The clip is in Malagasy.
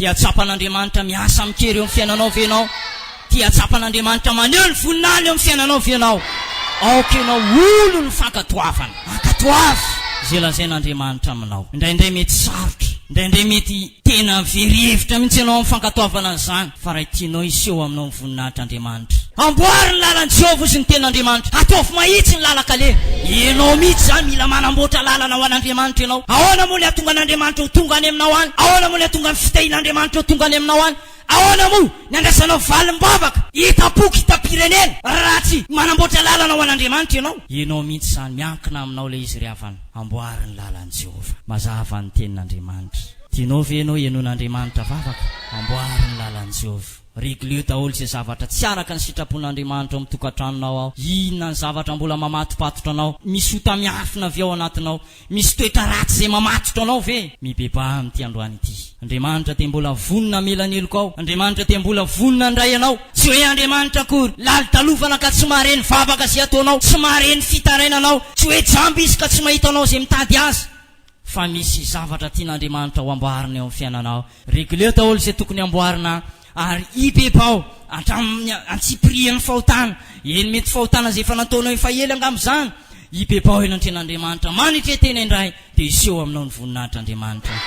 tia tsapan'Andriamanitra miasa mikery eo amin'ny fiainanao venao. Tia tsapan'Andriamanitra maneho ny voninahiny eo amin'ny fiainanao venao. Aokenao olo ny fankatoavana. Ankatoavy izay lazain'Andriamanitra aminao. Indraindray mety sarotra, indraindray mety tena very-hevitra mihitsy ianao amin'ny fankatoavana izany, fa raha tianao iseho aminao ny voninahitr'Andriamanitra. Amboary ny lalan'i Jehovah sy ny ten'Andriamanitra. Ataovy mahitsy ny lalakale. Ianao mihitsy zany mila manamboatra lalana ho an'Andriamanitra ianao. Ahoana moa ny atonga an'Andriamanitra ho tonga any aminao any? Ahoana moa ny atonga ny fitahin'Andriamanitra ho tonga any aminao any? Ahoana moa ny andrasanao valim-bavaka hitapoky hitapirenena raha tsy manamboatra lalana ho an'Andriamanitra ianao? Ianao mihitsy zany miankina aminao le izy riavana. Amboary ny lalan'i Jehovah. Mazava ny tenin'Andriamanitra. Tianao ve ianao ihainoan'Andriamanitra vavaka? Amboary ny lalan'i Jehovah. Régleo daholo izay zavatra tsy araka ny sitrapon'Andriamanitra ao amin'ny tokantranonao ao. Inona ny zavatra mbola mamatopatotra anao? Misy ota miafina avy ao anatinao? Misy toetra ratsy izay mamatotra anao ve? Mibeba amin'ity androany ity. Andriamanitra te mbola vonona melaneloko ao. Andriamanitra te mbola vonona andray anao. Tsy hoe Andriamanitra akory laly talovana ka tsy mareny vavaka izay ataonao, tsy mareny fitarainanao, tsy hoe jamby izy ka tsy mahita anao izay mitady azy. Fa misy zavatra tian'Andriamanitra ho amboarina eo amin'ny fiainanao. Régleo daholo izay tokony amboarina. Ary ibebao hatramin'ny antsiprian'ny fahotana. Eny mety fahotana izay efa nataonao efa ela angamizany. Ibebao eny an-tren'Andriamanitra. Manitra tena indray dia iseho aminao ny voninahitr'Andriamanitra.